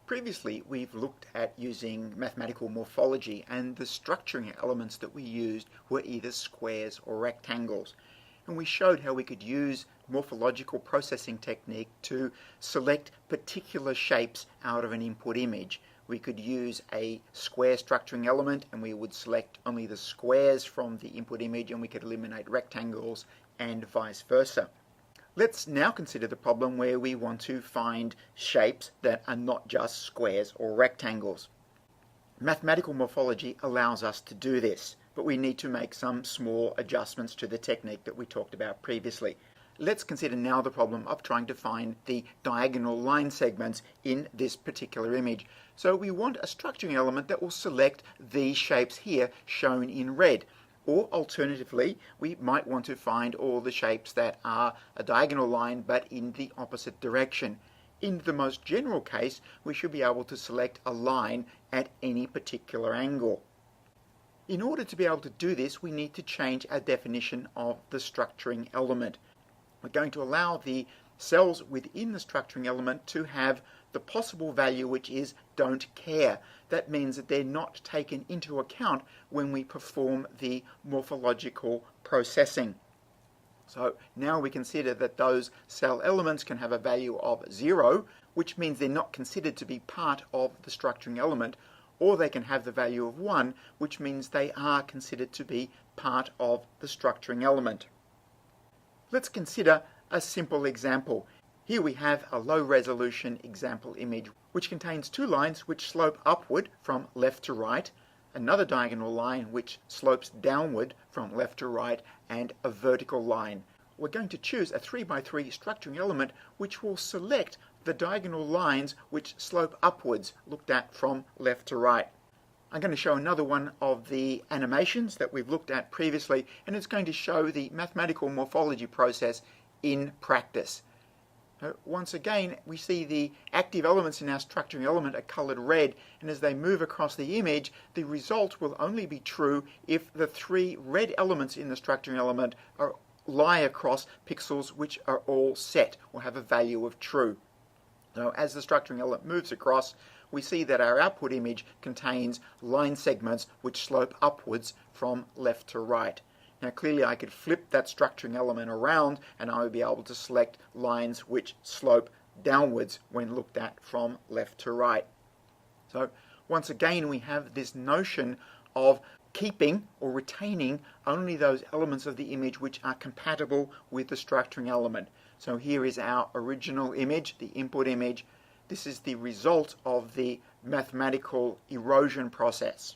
Previously, we've looked at using mathematical morphology, and the structuring elements that we used were either squares or rectangles. And we showed how we could use morphological processing technique to select particular shapes out of an input image. We could use a square structuring element and we would select only the squares from the input image, and we could eliminate rectangles and vice versa. Let's now consider the problem where we want to find shapes that are not just squares or rectangles. Mathematical morphology allows us to do this, but we need to make some small adjustments to the technique that we talked about previously. Let's consider now the problem of trying to find the diagonal line segments in this particular image. So we want a structuring element that will select these shapes here shown in red. Or alternatively, we might want to find all the shapes that are a diagonal line but in the opposite direction. In the most general case, we should be able to select a line at any particular angle. In order to be able to do this, we need to change our definition of the structuring element. We're going to allow the cells within the structuring element to have the possible value, which is don't care. That means that they're not taken into account when we perform the morphological processing. So now we consider that those cell elements can have a value of 0, which means they're not considered to be part of the structuring element, or they can have the value of 1, which means they are considered to be part of the structuring element. Let's consider a simple example. Here we have a low resolution example image which contains two lines which slope upward from left to right, another diagonal line which slopes downward from left to right, and a vertical line. We're going to choose a 3x3 structuring element which will select the diagonal lines which slope upwards, looked at from left to right. I'm going to show another one of the animations that we've looked at previously, and it's going to show the mathematical morphology process in practice. Once again, we see the active elements in our structuring element are coloured red, and as they move across the image, the result will only be true if the three red elements in the structuring element lie across pixels which are all set or have a value of true. So as the structuring element moves across, we see that our output image contains line segments which slope upwards from left to right. Now clearly I could flip that structuring element around and I would be able to select lines which slope downwards when looked at from left to right. So once again we have this notion of keeping or retaining only those elements of the image which are compatible with the structuring element. So here is our original image, the input image. This is the result of the mathematical erosion process.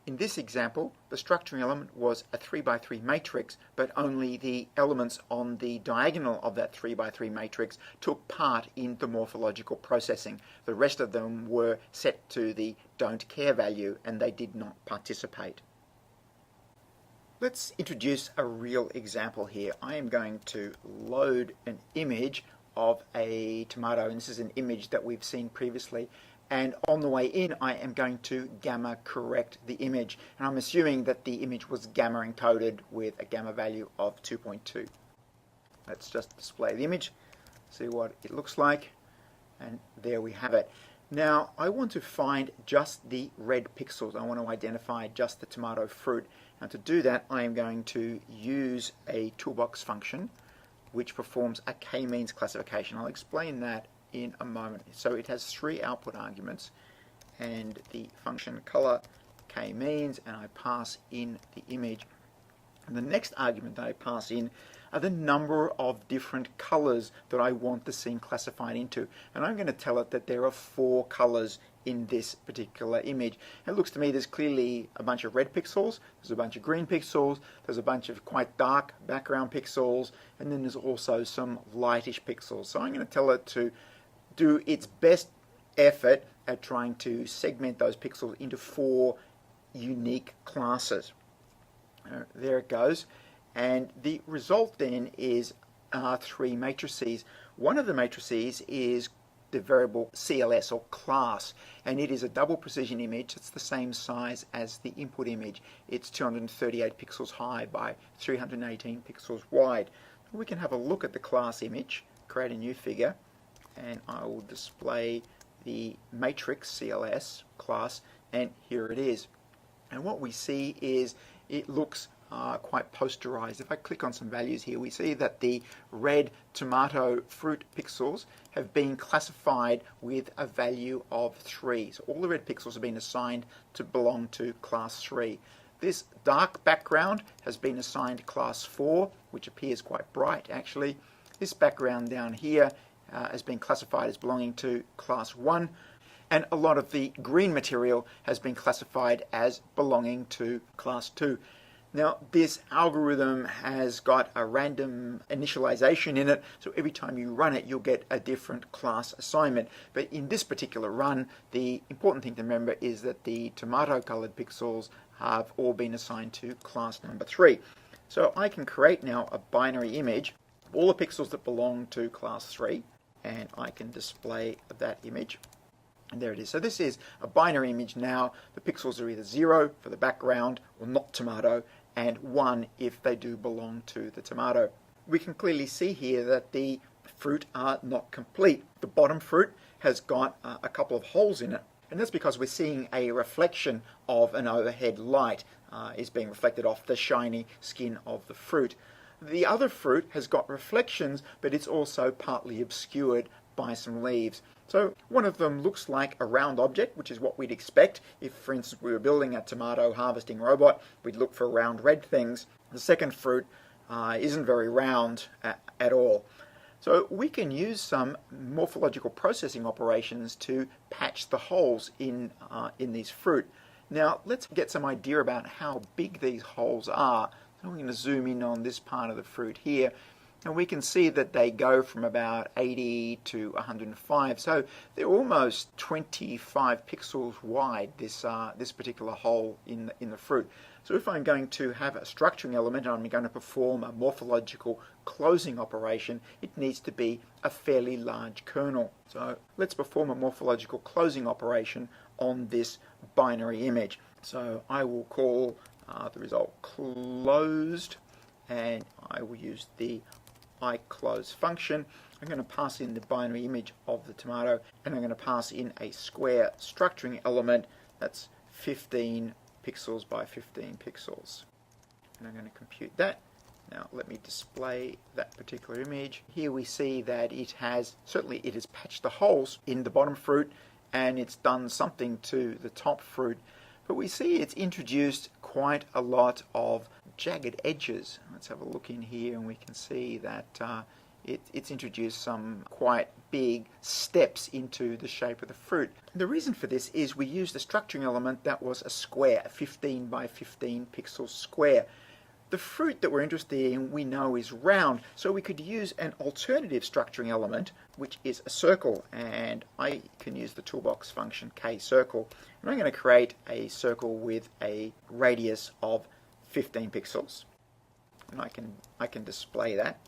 In this example, the structuring element was a 3x3 matrix, but only the elements on the diagonal of that 3x3 matrix took part in the morphological processing. The rest of them were set to the don't care value and they did not participate. Let's introduce a real example here. I am going to load an image of a tomato, and this is an image that we've seen previously. And on the way in, I am going to gamma correct the image. And I'm assuming that the image was gamma encoded with a gamma value of 2.2. Let's just display the image, see what it looks like. And there we have it. Now, I want to find just the red pixels. I want to identify just the tomato fruit. And to do that, I am going to use a toolbox function which performs a k-means classification. I'll explain that in a moment. So it has three output arguments, and the function color k-means, and I pass in the image. And the next argument that I pass in are the number of different colors that I want the scene classified into. And I'm going to tell it that there are 4 colors in this particular image. It looks to me there's clearly a bunch of red pixels, there's a bunch of green pixels, there's a bunch of quite dark background pixels, and then there's also some lightish pixels. So I'm going to tell it to do its best effort at trying to segment those pixels into 4 unique classes. There it goes. And the result then is 3 matrices. One of the matrices is the variable CLS or class, and it is a double precision image. It's the same size as the input image. It's 238 pixels high by 318 pixels wide. We can have a look at the class image, create a new figure, and I will display the matrix CLS class, and here it is. And what we see is it looks quite posterized. If I click on some values here, we see that the red tomato fruit pixels have been classified with a value of 3. So all the red pixels have been assigned to belong to class 3. This dark background has been assigned class 4, which appears quite bright actually. This background down here has been classified as belonging to class 1. And a lot of the green material has been classified as belonging to class 2. Now, this algorithm has got a random initialization in it, so every time you run it, you'll get a different class assignment. But in this particular run, the important thing to remember is that the tomato-colored pixels have all been assigned to class number 3. So I can create now a binary image of all the pixels that belong to class 3, and I can display that image. And there it is. So this is a binary image now. The pixels are either 0 for the background or not tomato, and 1 if they do belong to the tomato. We can clearly see here that the fruit are not complete. The bottom fruit has got a couple of holes in it, and that's because we're seeing a reflection of an overhead light is being reflected off the shiny skin of the fruit. The other fruit has got reflections, but it's also partly obscured by some leaves. So one of them looks like a round object, which is what we'd expect. If, for instance, we were building a tomato harvesting robot, we'd look for round red things. The second fruit isn't very round at all. So we can use some morphological processing operations to patch the holes in these fruit. Now let's get some idea about how big these holes are. So we're going to zoom in on this part of the fruit here. And we can see that they go from about 80 to 105. So they're almost 25 pixels wide, this particular hole in the fruit. So if I'm going to have a structuring element and I'm going to perform a morphological closing operation, it needs to be a fairly large kernel. So let's perform a morphological closing operation on this binary image. So I will call the result closed, and I will use the iClose function. I'm going to pass in the binary image of the tomato, and I'm going to pass in a square structuring element that's 15 pixels by 15 pixels. And I'm going to compute that. Now let me display that particular image. Here we see that it has patched the holes in the bottom fruit, and it's done something to the top fruit. But we see it's introduced quite a lot of jagged edges. Let's have a look in here, and we can see that it's introduced some quite big steps into the shape of the fruit. The reason for this is we used a structuring element that was a square, a 15 by 15 pixel square. The fruit that we're interested in we know is round, so we could use an alternative structuring element, which is a circle, and I can use the toolbox function kCircle, and I'm going to create a circle with a radius of 15 pixels, and I can display that.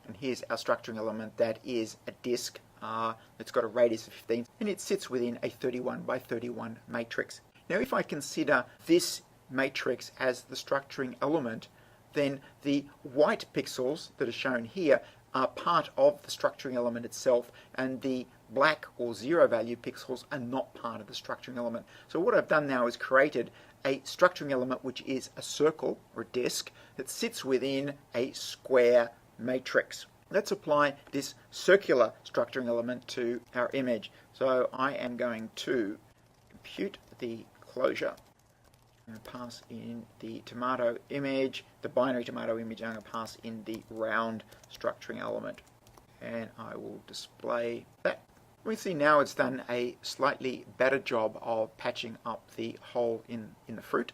And here's our structuring element that is a disk that's got a radius of 15, and it sits within a 31 by 31 matrix. Now if I consider this matrix as the structuring element, then the white pixels that are shown here are part of the structuring element itself, and the black or 0 value pixels are not part of the structuring element. So what I've done now is created a structuring element which is a circle or a disk that sits within a square matrix. Let's apply this circular structuring element to our image. So I am going to compute the closure. I'm going to pass in the tomato image, the binary tomato image. I'm going to pass in the round structuring element, and I will display that. We see now it's done a slightly better job of patching up the hole in the fruit.